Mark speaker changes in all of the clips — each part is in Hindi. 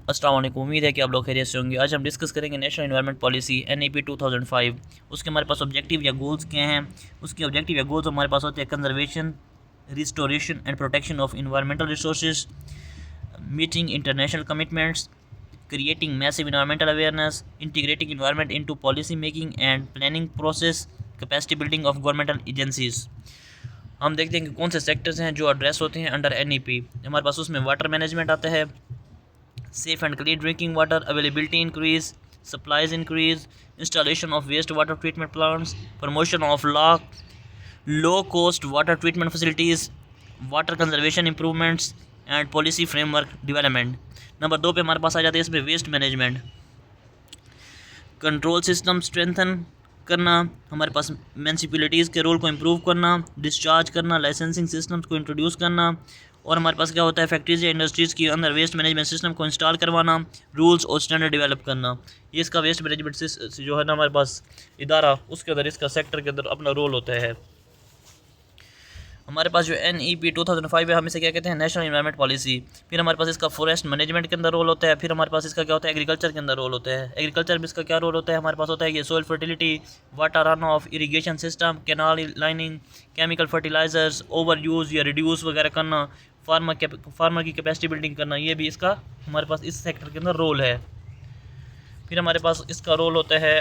Speaker 1: अस्सलाम वालेकुम। उम्मीद है कि आप लोग खैरियत से होंगे। आज हम डिस्कस करेंगे नेशनल एनवायरनमेंट पॉलिसी NEP 2005। उसके हमारे पास ऑब्जेक्टिव या गोल्स क्या हैं। उसके ऑब्जेक्टिव या गोल्स हमारे पास होते हैं conservation, restoration and protection of environmental resources, meeting international commitments, creating massive environmental awareness, integrating environment into policy making and planning process, capacity building of governmental agencies. हम देखते हैं कि कौन से सेक्टर्स हैं जो एड्रेस होते हैं अंडर NEP। हमारे पास उसमें वाटर मैनेजमेंट आता है, safe and clean drinking water availability increase, supplies increase, installation of waste water treatment plants, promotion of low cost water treatment facilities, water conservation improvements and policy framework development। Number 2 पे हमारे पास आ जाते हैं इसमें waste management, control system strengthen करना, हमारे पास म्यूनसिपैलिटीज़ के रोल को इम्प्रूव करना, डिस्चार्ज करना, लाइसेंसिंग सिस्टम्स को इंट्रोड्यूस करना, और हमारे पास क्या होता है फैक्ट्रीज या इंडस्ट्रीज़ के अंदर वेस्ट मैनेजमेंट सिस्टम को इंस्टॉल करवाना, रूल्स और स्टैंडर्ड डेवलप करना। ये इसका वेस्ट मैनेजमेंट जो है ना हमारे पास इदारा, उसके अंदर इसका सेक्टर के अंदर अपना रोल होता है। हमारे पास जो NEP 2005 है हम इसे क्या कहते हैं नेशनल एनवायरनमेंट पॉलिसी। फिर हमारे पास इसका फॉरेस्ट मैनेजमेंट के अंदर रोल होता है। फिर हमारे पास इसका क्या होता है एग्रीकल्चर के अंदर रोल होता है। एग्रीकल्चर में इसका क्या रोल होता है हमारे पास होता है ये soil fertility, water run off, irrigation system, canal lining, chemical fertilizers, over use या रिड्यूस वगैरह करना, फार्मर की कैपेसिटी बिल्डिंग करना, ये भी इसका हमारे पास इस सेक्टर के अंदर रोल है। फिर हमारे पास इसका रोल होता है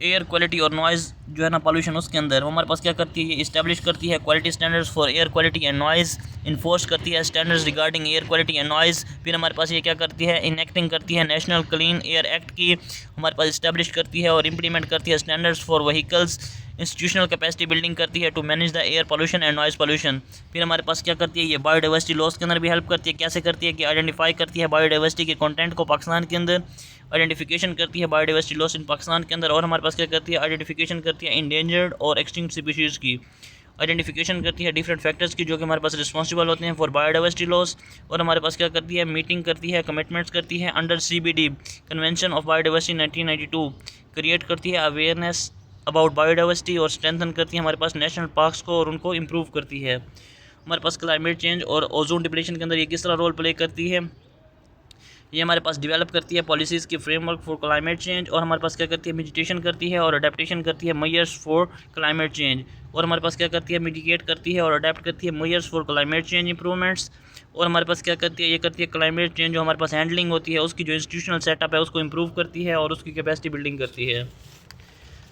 Speaker 1: एयर क्वालिटी और नॉइज़ जो है ना पॉल्यूशन, उसके अंदर हमारे पास क्या करती है ये इस्टेब्लिश करती है quality standards for air quality and noise, enforce करती है standards regarding air quality and noise. फिर हमारे पास ये क्या करती है इनेक्टिंग करती है नेशनल क्लीन एयर एक्ट की, हमारे पास इस्टेब्लिश करती है और इम्प्लीमेंट करती है standards for vehicles, institutional capacity building करती है to manage the air pollution and noise pollution. फिर हमारे पास क्या करती है ये बायोडाइवर्सिटी लॉस के अंदर भी हेल्प करती है। कैसे करती है कि आइडेंटिफाई करती है बायोडाइवर्सिटी के कंटेंट को पाकिस्तान के अंदर, आइडेंटिफिकेशन करती है बायोडाइवर्सिटी लॉस इन पाकिस्तान के अंदर, और हमारे पास क्या करती है आइडेंटिफिकेशन करती है इंडेंजर्ड और एक्सटिंक्ट स्पीशीज़ की, आइडेंटिफिकेशन करती है डिफरेंट फैक्टर्स की जो कि हमारे पास रिस्पॉन्सिबल होते हैं फॉर बायोडाइवर्सिटी लॉस, और हमारे पास क्या करती है मीटिंग करती है कमिटमेंट्स करती है under CBD convention of biodiversity 1992, create करती है अवेयरनेस अबाउट बायोडाइवर्सिटी और स्ट्रेंथन करती है हमारे पास नेशनल पार्क्स को और उनको इम्प्रूव करती है। हमारे पास क्लाइमेट चेंज और ओजोन डिप्लेशन के अंदर ये किस तरह रोल प्ले करती है, ये हमारे पास डेवलप करती है पॉलिसीज़ की फ्रेमवर्क फॉर क्लाइमेट चेंज, और हमारे पास क्या करती है मिटिगेशन करती है और अडेप्टेशन करती है मेजर्स फॉर क्लाइमेट चेंज, और हमारे पास क्या करती है मिटिगेट करती है और अडेप्ट करती है measures for climate change improvements, और हमारे पास क्या करती है ये करती है क्लाइमेट चेंज जो हमारे पास हैंडलिंग होती है उसकी जो इंस्टीट्यूशनल सेटअप है उसको इम्प्रूव करती है और उसकी कैपेसिटी बिल्डिंग करती है।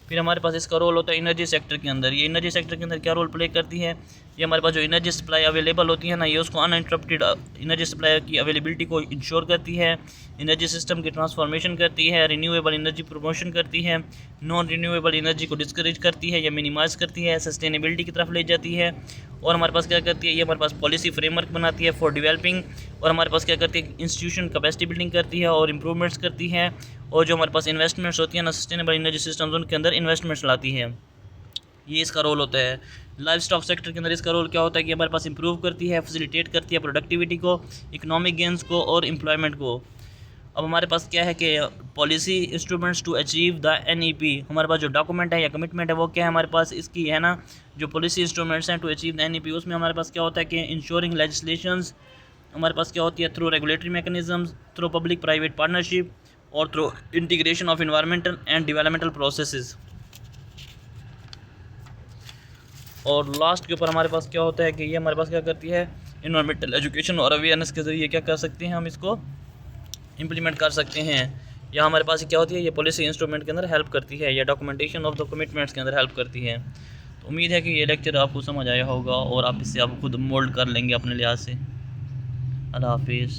Speaker 1: फिर हमारे पास इसका रोल होता है एनर्जी सेक्टर के अंदर। ये एनर्जी सेक्टर के अंदर क्या रोल प्ले करती है, ये हमारे पास जो एनर्जी सप्लाई अवेलेबल होती है ना ये उसको अनइंटरप्टेड एनर्जी सप्लाई की अवेलेबिलिटी को इंश्योर करती है, एनर्जी सिस्टम की ट्रांसफॉर्मेशन करती है, रिन्यूएबल एनर्जी प्रमोशन करती है, नॉन रिन्यूएबल एनर्जी को डिस्करेज करती है या मिनिमाइज़ करती है, सस्टेनेबिलिटी की तरफ ले जाती है, और हमारे पास क्या करती है ये हमारे पास पॉलिसी फ्रेमवर्क बनाती है फॉर डेवलपिंग, और हमारे पास क्या करती है इंस्टीट्यूशन कैपेसिटी बिल्डिंग करती है और इम्प्रूवमेंट्स करती है, और जो हमारे पास इन्वेस्टमेंट्स होती है ना सस्टेनेबल एनर्जी सिस्टम्स उनके अंदर इन्वेस्टमेंट्स लाती है। ये इसका रोल होता है। लाइफ स्टॉक सेक्टर के अंदर इसका रोल क्या होता है कि हमारे पास इंप्रूव करती है, फैसिलिटेट करती है प्रोडक्टिविटी को, इकोनॉमिक गेंस को और एम्प्लॉयमेंट को। अब हमारे पास क्या है कि policy instruments to achieve the NEP, हमारे पास जो डॉक्यूमेंट है या कमिटमेंट है वो क्या है हमारे पास इसकी है ना जो पॉलिसी इंस्ट्रूमेंट्स हैं टू अचीव द NEP, उसमें हमारे पास क्या होता है कि इंश्योरिंग लेजिस्लेशंस हमारे पास क्या होती है through regulatory mechanisms, through public private partnership और through integration of environmental and developmental processes. और लास्ट के ऊपर हमारे पास क्या होता है कि ये हमारे पास क्या करती है इन्वायरमेंटल एजुकेशन और अवेयरनेस के ज़रिए क्या कर सकते हैं हम इसको इम्प्लीमेंट कर सकते हैं। या हमारे पास क्या होती है ये पॉलिसी इंस्ट्रूमेंट के अंदर हेल्प करती है या डॉक्यूमेंटेशन ऑफ द कमिटमेंट्स के अंदर हेल्प करती है। तो उम्मीद है कि ये लेक्चर आपको समझ आया होगा और आप इससे आप खुद मोल्ड कर लेंगे अपने लिहाज से। अल्लाह हाफिज़।